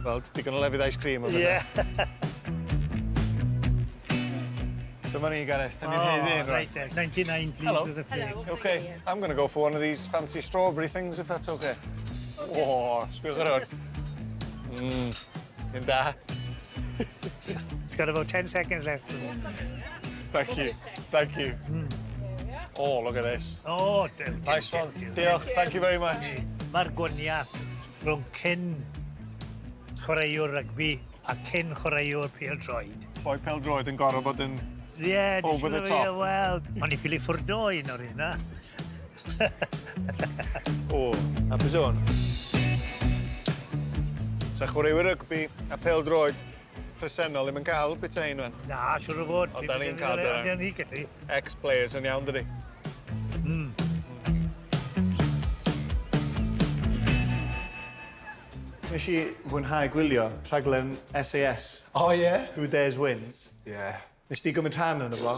Wel, digon o lefydd ice cream o bethau. Dyma ni, Gareth. Da ni'n heiddi un, right. 99, please. Hello. With the plate. OK, I'm going to go for one of these fancy strawberry things, if that's OK. Oh, sbwch ar hwn. Un da. It's got about 10 seconds left. Thank you. Thank you. Oh, look at this. Oh, Nice one. Diolch. Thank you very much. Mae'r gwaniath rhwng cyn-chwaraewyr rygbi a cyn-chwaraewyr pêl-droed. Boi pêl-droed yn gorau bod yn over the top. Wel, o'n i ffili ffwrdd o un o'r hynna. O, hapus o'n. Sa chwaraewyr rygbi a pêl-droed presennol ddim yn cael bita un fan. Na, siwr o fod. O, da ni'n cael dyna. Da ni gyda. Ex-players yn iawn, dydi? Nes i fwynhau gwylio rhaglen SAS. Oh, yeah? Who Dares Wins. Yeah. Nes ti gymryd rhan yn y fo?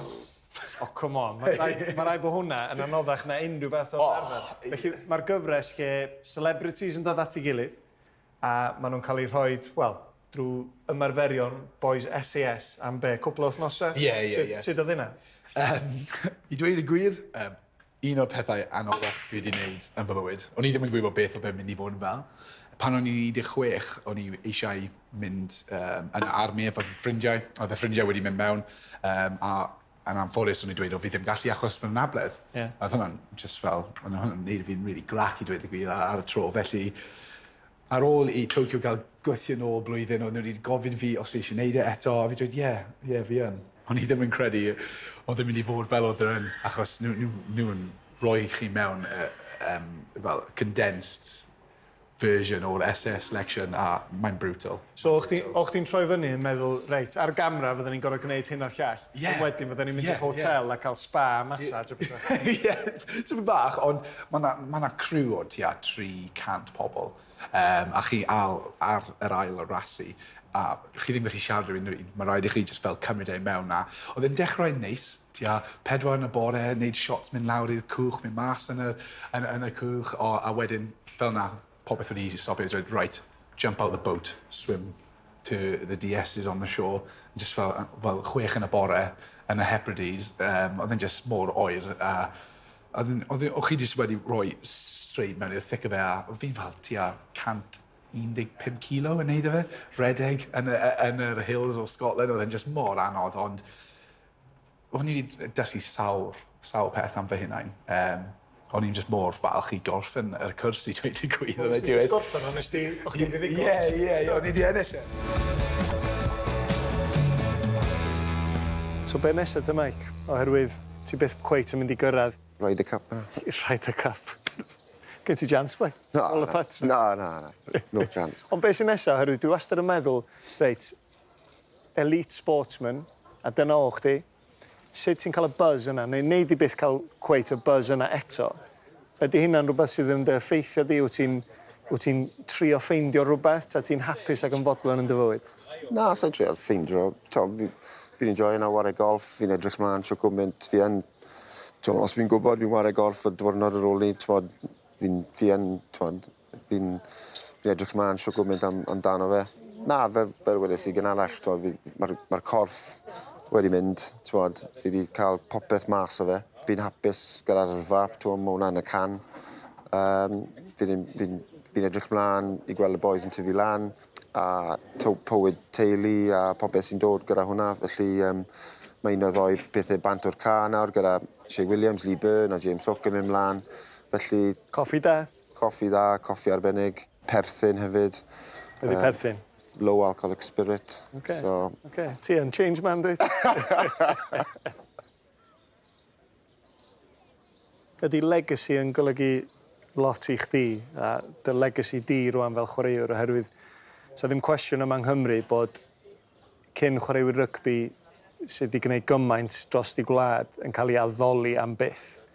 Oh, come on. Mae rai bod hwnna yn anoddach na unrhyw beth o'r arfer. Felly, mae'r gyfres lle celebrities yn dod at ei gilydd a maen nhw'n cael eu rhoi, wel, drwy ymarferion boys SAS am be, cwpl o wythnosau? Ie. Sut oedd hynna? I dweud y gwir, un o'r pethau anoddach dwi wedi wneud yn fy mywyd. O'n i ddim yn gwybod beth o be'n mynd i fod yn fel. Pan o'n i'n 16, o'n i eisiau mynd yn armi efo ffrindiau. Oedd y ffrindiau wedi mynd mewn, a yn anffodus o'n i dweud o fi ddim gallu achos fy nabledd. Oedd hwnna'n just fel, o'n hwnna'n neud fi'n really grac i dweud y gwir ar y tro. Felly, ar ôl i Tokyo gael gweithio nôl blwyddyn, o'n nhw wedi gofyn fi os fi eisiau gwneud e eto, a fi dweud, ie, fi yn. O'n i ddim yn credu oedd yn mynd i fod fel oedd yn, achos nhw yn rhoi chi mewn fel condensed version o'r SS selection, a mae'n brutal. So, o'ch ti'n troi fyny yn meddwl, reit, ar gamra fydden ni'n gorfod gwneud hyn o'r llall? Ie. Wedyn fydden ni'n mynd i'r hotel a cael spa, massage o bethau? Ie, ti'n bach, ond mae 'na crew o tua 300 pobl, a chi ar yr ail o rasi, a chi ddim gallu siarad rhywun, mae rhaid i chi just fel cymryd ei mewn na. Oedd e'n dechrau'n neis, tua 4 yn y bore, wneud shots mynd lawr i'r cwch, mynd mas yn y cwch, a wedyn fel na, popeth wedi stopio, dweud, right, jump out the boat, swim to the DS's on the shore, just fel 6 yn y bore yn y Hebrides, oedd e'n just mor oer, o'ch chi jyst wedi rhoi straight mewn i'r thic o fe, a fi'n fel tua 115 kilo yn neud o fe, redeg yn yr hills o Scotland, oedd e'n just mor anodd, ond o'n i wedi dysgu sawl peth am fy hunain. O'n i'n just mor falch i gorffen yr cwrs i dweud y gwir. O'n i wedi gorffen, o'n i wedi ddigon? Ie, o'n i wedi ennill e. So, be nesaf ty, Mike? Oherwydd, ti beth cweit yn mynd i gyrraedd? Rhaid y cup yna. Rhaid y cup. Gen ti chance, boi? Na. No chance. Ond be sy'n nesaf, oherwydd, dwi wastad yn meddwl, reit, elite sportsman, a dyna o chdi, sut ti'n cael y buzz yna, neu neud i byth cael cweit y buzz yna eto? Ydy hynna'n rhywbeth sydd yn dy effeithio di? Wyt ti'n trio ffeindio rhywbeth? Ta ti'n hapus ac yn fodlon yn dy fywyd? Na, sa'n trio ffeindio. Fi'n enjoy yna wario golf, fi'n edrych mlaen sio gwmynt. Os fi'n gwybod fi'n wario golf y diwrnod ar ôl ni, fi'n edrych mlaen sio gwmynt amdano fe. Na, fe weles i gynharach, mae'r corff wedi mynd, fi wedi cael popeth mas o fe. Fi'n hapus gyda'r yrfa, mae hwnna yn y can. Fi'n edrych mlaen i gweld y boys yn tyfu lan, a powyd teulu a popeth sy'n dod gyda hwnna. Felly mae un o ddoi pethau bant o'r ca nawr gyda Shea Williams, Lee Byrne a James Hook yn mynd mlaen. Felly... Coffi da? Coffi da, coffi arbennig, perthyn hefyd. Ydy perthyn? Low alcoholic spirit. Ti yn change man, dweud? Ydy legacy yn golygu lot i chdi, a dy legacy di rwan fel chwaraewr, oherwydd sa ddim cwestiwn yma yng Nghymru bod cyn chwaraewyr rygbi sydd wedi gwneud gymaint dros di gwlad yn cael ei addoli am byth.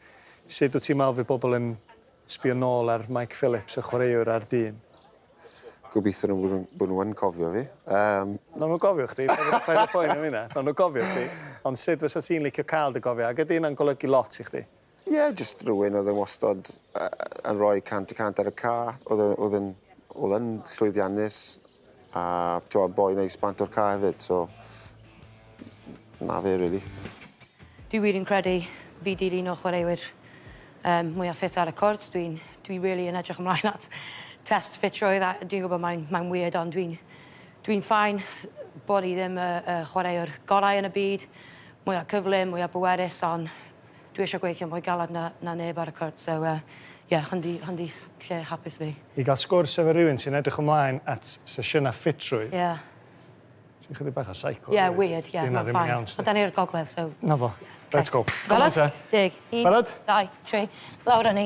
Sut wyt ti'n meddwl fydd bobl yn sbio nôl ar Mike Phillips, y chwaraewr ar dyn? Gobeithio bod nhw yn cofio fi. Nawn nhw gofio chdi, paid y pwynt am hynna. Nawn nhw gofio chdi. Ond sut fysa ti'n licio cael dy gofio? Ac ydy hynna'n golygu lot i chdi? Ie, jyst rhywun oedd yn wastod yn rhoi 100% ar y ca. Oedd yn llwyddiannus A boi neis bant o'r ca hefyd, so... Na fe, really. Dwi wir yn credu fi dilyn o chwaraewyr mwyaf ffit ar y cwrt. Dwi really yn edrych ymlaen at test ffitrwydd. Dwi'n gwybod mae'n weird, ond dwi'n ffain bod i ddim y chwaraewr gorau yn y byd. Mwyaf cyflym, mwyaf bwerus, ond dwi eisiau gweithio mwy galad na neb ar y cwrt. So, hynny lle hapus fi. I gael sgwrs efo rhywun sy'n edrych ymlaen at sesiynau ffitrwydd. Ie. Ti'n chydig bach o psycho. Ie, weird, ie, mae'n ffain. Ond da ni'r gogledd, so... Na fo. Let's go. Come on, te. Dig. Barod? 2, 3. Lawr â ni.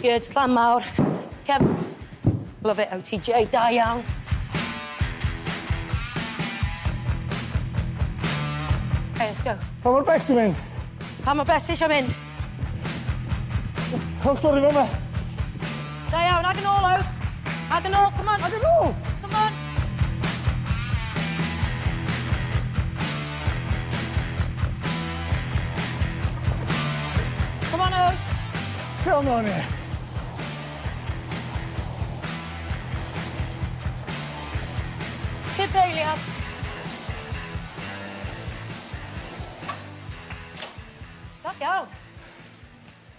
Good, slam mawr. Kev. Love it, OTJ. Da iawn. Okay, let's go. Pa mor bell dwi'n mynd? Pa mor bell eisiau mynd? Hwch torri fe yma. Da iawn, ag yn ôl, Ows. Ag yn ôl, come on. Ag yn ôl? Come on. Come on, Ows. Come on, ie. Cyd deiliad. Da iawn.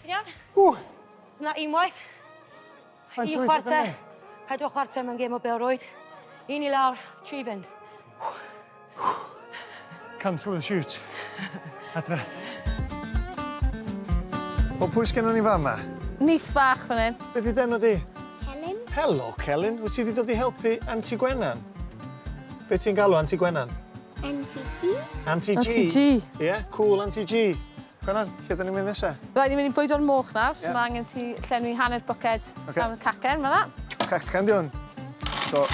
Ti'n iawn? Na unwaith. Faint Un o waith chwarter. ydi 4 chwarter mewn gêm o bêl-rwyd. 1 i lawr, 3 fynd. Cancel the shoot. Adra. O, pwy sgennon ni fama? Nis bach fan hyn. Be di denw di? Celyn. Helo, Celyn. Wyt ti wedi dod i helpu Aunty Gwennan? Be ti'n galw Aunty Gwennan? Aunty Aunty G. Aunty G. Ie, cool Aunty G. Gwennan, lle da ni'n mynd nesa? Rhaid ni'n mynd i bwydo'r moch nawr, so Ie. mae angen ti llenwi hanner bwced Ocê. am y cacen, fan'na. Cacan di hwn. So...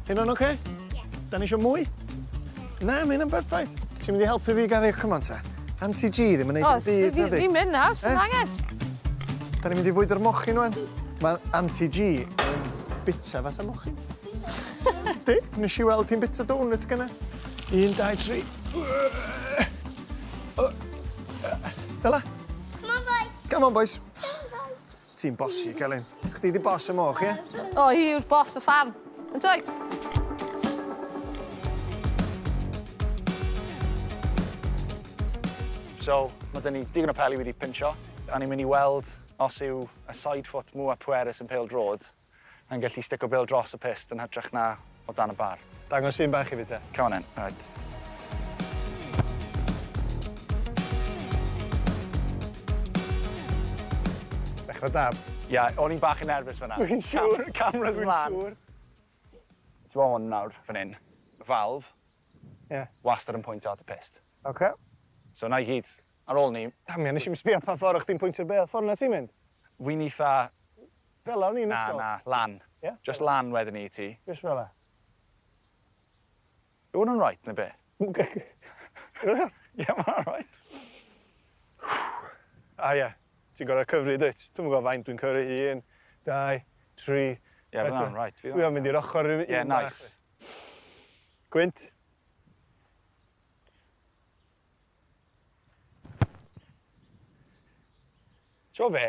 Hyn o'n oce? Ie. Da ni eisiau mwy? Na, mae hynna'n berffaith. Ti'n mynd i helpu fi gari, come on ta. Aunty G ddim yn O, neud yn byd, fi'n mynd nawr, sy'n Eh? angen. Da ni'n mynd i fwyd o'r mochyn wan. Mae Aunty G yn bita fatha mochyn. Di, nes i weld ti'n bita donuts gyna. 1, 2, 3. Fela? Come on, boys. Come on, boys. Ti'n bosi, Celyn. Chdi di bos y moch, ie? O, hi yw'r bos y ffarm. Yn dweud? So, mae dyn ni digon o peli wedi pinsio, a ni'n mynd i weld os yw y side foot mwy pwerus yn pêl drod yn gallu stico bil dros y pist yn hytrach na o dan y bar. Dangos un bach i fi te. Come on in, right. Dechrau dab. Ia, o'n i'n bach yn nerfus fyna. Dwi'n siŵr. Cameras Dwi'n mlaen. siŵr. Ti'n bod hwn nawr, fan hyn. Falf, Ie. wastad yn pwyntio at y pist. Oce. So na i gyd, ar ôl ni, Damia, nes i'n sbio pa ffordd o'ch ti'n pwyntio'r bel. Ffordd na ti'n mynd? wy'n eitha... Fel o'n i'n Na, ysgol. na, lan. Ie? Just lan wedyn ni i ti. Just fel la. Yw hwnna'n right, neu be? Ie, Ie, mae'n right. A ie, ti'n gorau cyfru dwyt. Dwi'n gwybod faint dwi'n cyfru 1, 2, 3. Ie, fydd hwnna'n right. Dwi am mynd i'r ochr un Ie, bach. nice. Gwynt. T'wo be?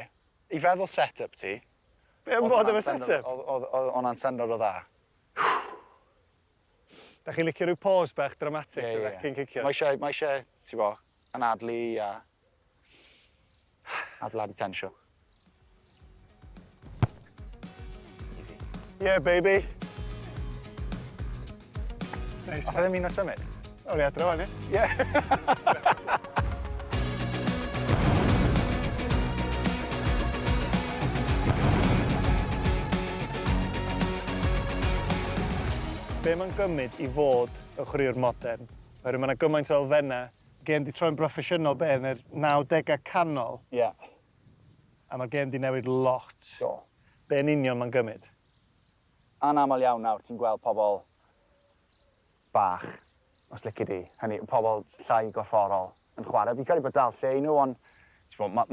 I feddwl set-up ti... Be am bod efo set-up? Oedd hwnna'n syndod o dda. Da chi'n licio rhyw pause bach dramatic Ie. cyn cicio? Mae eisiau, ti'n bo, anadlu a... adeiladu tensio. Easy. Yeah, baby. Nice. A ddim un o symud? O'n i adro fan, ie? Ie. Be mae'n gymryd i fod y chwaraewr modern? Oherwydd mae yna gymaint o elfennau, gen di troi'n broffesiynol be, yn yr 90au canol, Ie. a mae'r gen di newid lot. Do. Be yn union mae'n gymryd? Anamal iawn nawr, ti'n gweld pobl bach, os lici di. Hynny, pobl llai gorfforol yn chwarae. Fi'n credu bod dal lle i nhw, ond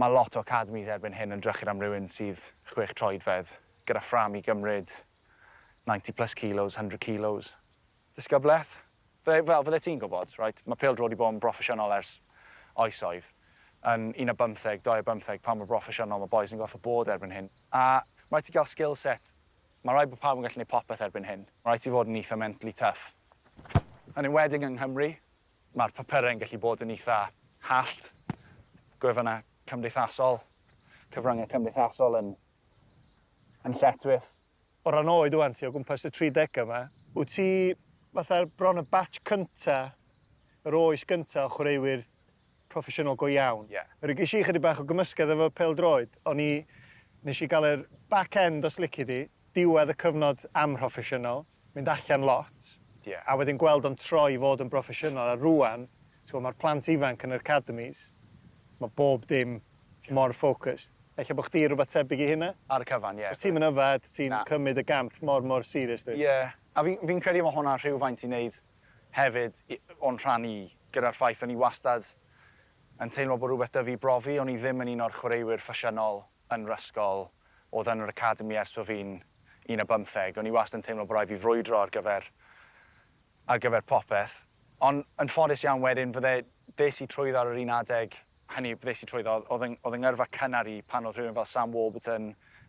mae lot o academies erbyn hyn yn drychyd am rywun sydd 6 troedfedd, gyda ffram i gymryd 90 plus kilos, 100 kilos. Disgybleth. Fydde ti'n gwybod, right? Mae pêl-drod wedi bod yn broffesiynol ers oesoedd. Yn 15, 15, pan mae broffesiynol, mae boys yn goffa bod erbyn hyn. A Mae rhaid ti gael skill set. Mae rhaid bod pawb yn gallu gwneud popeth erbyn hyn. Mae rhaid ti fod yn eitha mentally tough. Yn enwedig yng Nghymru, mae'r papurau yn gallu bod yn eitha hallt. Gwefannau cymdeithasol, cyfryngau cymdeithasol yn lletwyth. O ran oed wan ti o gwmpas y 30au yma, wyt ti fatha bron y batch cynta, yr oes gynta o chwaraewyr proffesiynol go iawn. Ie. Ges i chydig bach o gymysgedd efo pêl-droed, nes i gael yr back end os lici di, diwedd y cyfnod amhroffesiynol, mynd allan lot, Ie. a wedyn gweld o'n troi fod yn broffesiynol, a rwan, mae'r plant ifanc yn yr academies, mae bob dim mor focused. Eich bod chdi rhywbeth tebyg i hynna? Ar y cyfan, ie. Os ti'n mynd yfad, ti'n cymryd y gamp mor serious, dwi? Ie. A fi'n credu mae hwnna'n rhywfaint i wneud hefyd o'n rhannu gyda'r ffaith o'n i wastad yn teimlo bod rhywbeth dy fi brofi. O'n i ddim yn un o'r chwaraewyr ffasiynol yn yr ysgol oedd yn yr academi ers bod fi'n 15. O'n i wastad yn teimlo bod rhaid fi frwydro ar gyfer popeth. Ond yn ffodus iawn wedyn, des i trwyddo ar yr un adeg, hynny, des i trwyddo, oedd yng ngyrfa cynnar i pan oedd rhywun fel Sam Warburton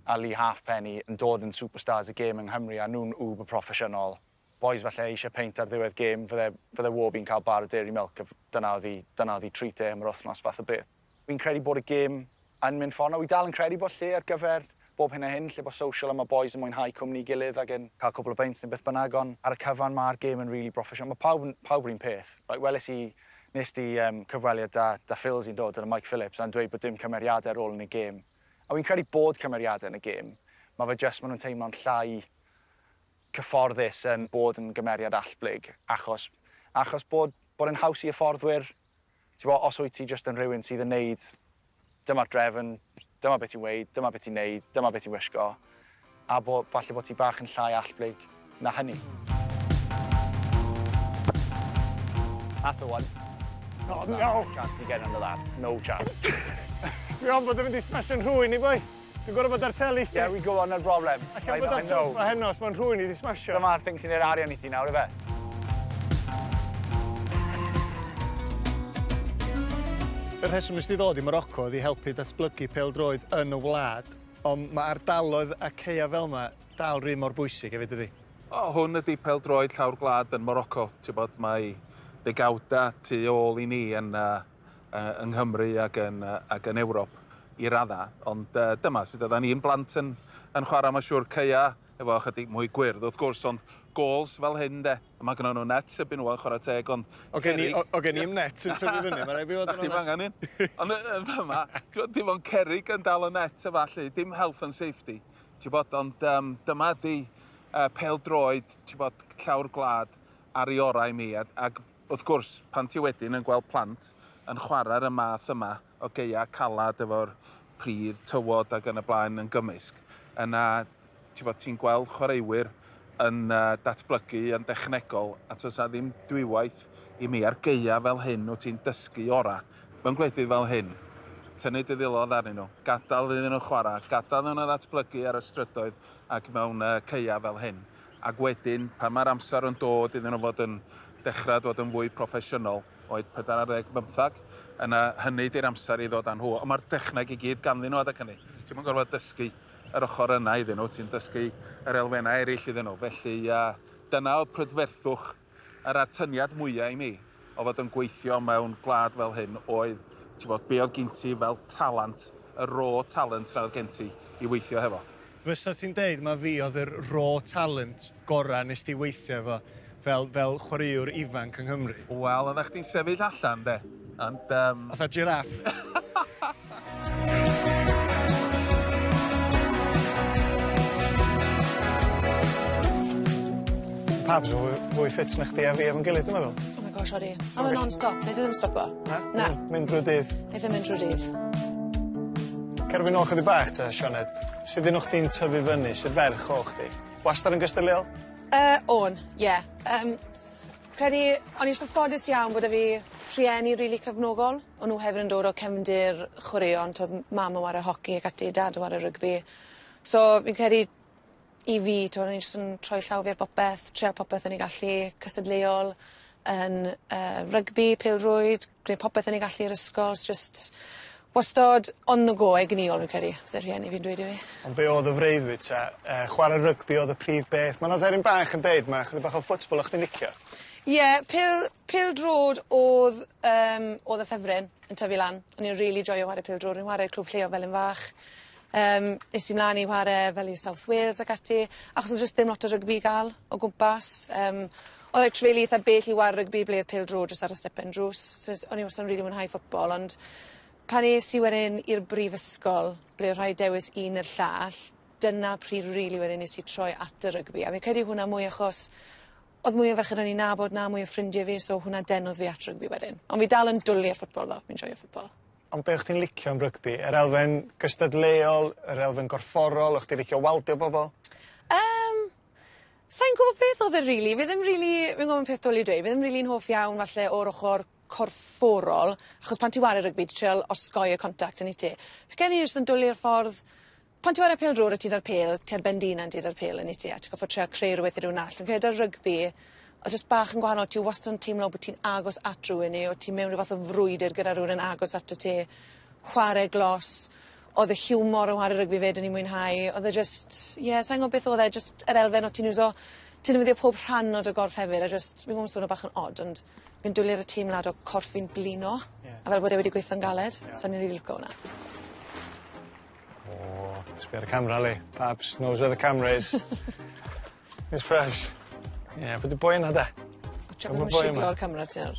a Lee Halfpenny yn dod yn superstars y gêm yng Nghymru a nhw'n uber proffesiynol. Boys falle eisiau peint ar ddiwedd gêm, fydde Warby'n cael bar o dairy milk, dyna oedd i treat am yr wythnos fath o beth. Fi'n credu bod y gêm yn mynd ffordd. Wi dal yn credu bod lle ar gyfer bob hyn a hyn, lle bod social a mae boys yn mwynhau cwmni gilydd ac yn cael cwbl o beints neu beth bynnag, ond ar y cyfan mae'r gêm yn really proffesiynol. Mae pawb yr un peth. Nes di cyfweliad da Phillips i'n dod yn y Mike Phillips a'n dweud bod dim cymeriadau ar ôl yn y gêm. A wy'n credu bod cymeriadau yn y gêm, mae nhw'n teimlo'n llai cyfforddus yn bod yn gymeriad allblyg, achos bod yn haws i hyfforddwyr. Os wyt ti jyst yn rhywun sydd yn neud dyma'r drefn, dyma beth i'n weid, dyma beth i'n neud, dyma beth i'n wisgo, a falle bod ti bach yn llai allblyg na hynny. That's the one. No. No chance you get under that. No chance. Dwi'n ond bod yn mynd i smasho'n rhywun i boi. Dwi'n gorau bod ar telis di. Yeah, we go on, no problem. Allan bod ar sofa heno os mae'n rhywun i di smasho. Dyma'r thing sy'n neud arian i ti nawr, efe? Y rheswm ysdi ddod i Morocco oedd i helpu datblygu pêl-droed yn y wlad, ond mae ardaloedd a ceia fel yma dal rhy mor bwysig hefyd ydi. Hwn ydi pêl-droed llawr gwlad yn Morocco. Mae degawda tu ôl i ni yng Nghymru ac yn Ewrop i radda. Ond dyma sydd oedden ni'n blant yn chwarae ma' siŵr ceia efo chydig mwy gwyrdd, wrth gwrs, ond gols fel hyn de. Mae gynnon nhw net ebyn nhw yn chwarae teg, ond... O gen i'n net yn tyfu fyny, mae rhaid i fod yn honest. Dim angen un. Ond yma, dim ond cerrig yn dal y net efallai, dim health and safety. Ond dyma di pêl-droed, llawr gwlad ar ei orau mi. Ac wrth gwrs, pan ti wedyn yn gweld plant yn chwarae'r y math yma o geia calad efo'r pridd, tywod ac yn y blaen yn gymysg, yna ti'n gweld chwaraewyr yn datblygu yn dechnegol, a tos a ddim dwywaith i mi ar geia fel hyn wyt ti'n dysgu ora. Mewn gwledydd fel hyn, tynnu dy ddilod arnyn nhw, gadael iddyn nhw chwarae, gadael nhw'n ddatblygu ar y strydoedd ac mewn ceia fel hyn. Ac wedyn, pan mae'r amser yn dod iddyn nhw fod yn dechrau dod yn fwy proffesiynol, oed 40-15, yna hynny di'r amser i ddod â nhw. Ond mae'r dechneg i gyd ganddyn nhw adeg hynny. Ti'n mynd gorfod dysgu yr ochr yna iddyn nhw, ti'n dysgu yr elfennau eraill iddyn nhw. Felly dyna oedd prydferthwch yr atyniad mwyaf i mi o fod yn gweithio mewn gwlad fel hyn oedd, be oedd gen ti fel talent, y raw talent na oedd gen ti i weithio hefo. Fysa ti'n deud, mae fi oedd yr raw talent gorau nes ti weithio efo fel chwaraewr ifanc yng Nghymru? Wel, oeddech chdi'n sefyll allan, de. Otha giraff? Pabs o fwy ffit na chdi a fi efo'n gilydd, dwi'n meddwl. Oh my gosh, odi. Oedd yn non-stop, neith ddim stopo? Na. Mynd drwy dydd. Neith ddim mynd drwy dydd. Cerfyn o'ch ydi bach ta, Sioned. Sut un o'ch di'n tyfu fyny, sydd ferch o'ch di? Wastad yn gystyliol? Ie. Credu, o'n i'n ffodus iawn bod fi rhieni rili cyfnogol. O'n nhw hefyd yn dod o cefndir chwaraeon, toedd mam yn wario hoci ac ati, dad yn wario rygbi. So, fi'n credu i fi, o'n i'n just yn troi llaw fi ar popeth, treol popeth yn ei gallu, cystadleuol, yn rygbi, pêl-droed, gwneud popeth yn ei gallu i'r ysgol, just wastad on the go egniol fi'n credu, byddai'r rhieni fi'n dweud I fi. Ond be oedd y freuddwyd ta? Chwarae rygbi oedd y prif beth. Mae'n dderyn bach yn deud ma, chydig bach o ffwtbol o'ch ti'n licio? Ie, pêl-drod oedd y ffefryn yn tyfu lan. O'n i'n really joio chwarae pêl-drod. O'n chwarae clwb lleol fel yn fach. Nes I mlaen I chwarae fel I South Wales ac ati, achos oedd jyst ddim lot o rygbi I gael o gwmpas. Oedd eich really eitha bell I chwarae rygbi ble oedd pêl-drod jyst ar y stepen drws. So o'n I wastad yn really mwynhau ffwtbol, ond pan es I wedyn i'r brifysgol, ble oedd rhaid dewis un i'r llall, dyna pryd really wedyn nes I troi at y rygbi. A fi'n credu hwnna mwy achos oedd mwy o ferched o'n i'n nabod na, mwy o ffrindiau fi, so hwnna denodd fi at rygbi wedyn. Ond fi dal yn dwlu ar ffwtbol ddo, fi'n joio ffwtbol. Ond be o'ch ti'n licio am rygbi? Yr elfen gystadleuol, yr elfen gorfforol, o'ch ti'n licio waldio bobl? Sa'n gwybod beth oedd e really. Fi ddim really, fi'n gwybod yn peth dwlu dweud, fi ddim really'n hoff iawn falle o'r ochr corfforol, achos pan ti wario rygbi, ti trial osgoi y contact yn I ti. Fe gen I jyst yn dwlu'r ffordd, pan ti wario pêl-drod a ti dar pêl, ti ar ben dinan ti dar pêl yn I ti, a ti'n goffod trial creu rhywbeth I rhywun arall. Fi'n credu ar rygbi, o jyst bach yn gwahanol, ti wastad yn teimlo bod ti'n agos at rhywun I, o ti mewn rhyw fath o frwydr gyda rhywun yn agos at y ti, chwarae glos, oedd y hiwmor o chwarae rygbi fed yn I mwynhau, oedd e jyst, sa'n gwybod beth oedd e, jyst yr elfen o ti'n uso, ti'n defnyddio pob rhan o dy gorff hefyd, a jyst, fi'n gwybod sôn o bach yn odd, ond fi'n dwlu'r y teimlad o corff fi'n blino, a fel bod e wedi gweithio'n galed, so ni'n rili licio hwnna. Sbio ar y camera, Lee. Pabs knows where the camera is. Miss Pabs. Pwy di boi yna, da? Ti'n mynd siglo o'r camera ti nawr.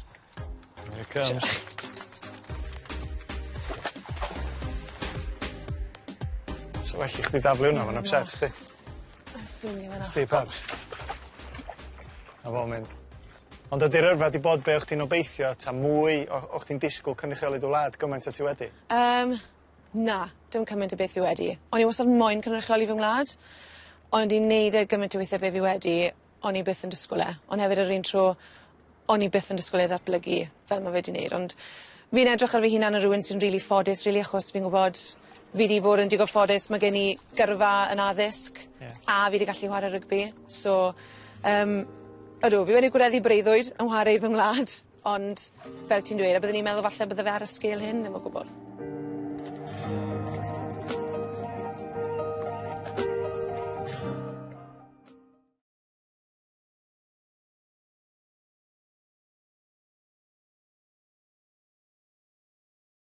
Here it comes. So well I chdi daflu hwnna, mae'n upset, sti. Ffilmio fe na. Sti, Pabs. A fo mynd. Ond ydy'r yrfa di bod be o'ch ti'n obeithio, ta mwy o'ch ti'n disgwyl cynrychioli dy wlad gymaint a ti wedi? Na, dim cymaint o beth fi wedi. O'n I wastad yn moyn cynrychioli fy ngwlad, ond I wneud e gymaint o weithiau be fi wedi, o'n I byth yn disgwyl e. Ond hefyd yr un tro, o'n I byth yn disgwyl e ddatblygu fel mae fe wedi wneud. Ond fi'n edrych ar fi hunan yn rhywun sy'n rili ffodus, rili achos fi'n gwybod fi wedi bod yn digon ffodus, mae gen I gyrfa yn addysg, a fi wedi gallu chwarae rygbi. So, ydw, fi wedi gwreddu breuddwyd yn chwarae fy ngwlad, ond fel ti'n dweud, a byddwn i'n meddwl falle bydde fe ar y sgêl hyn, ddim o gwybod.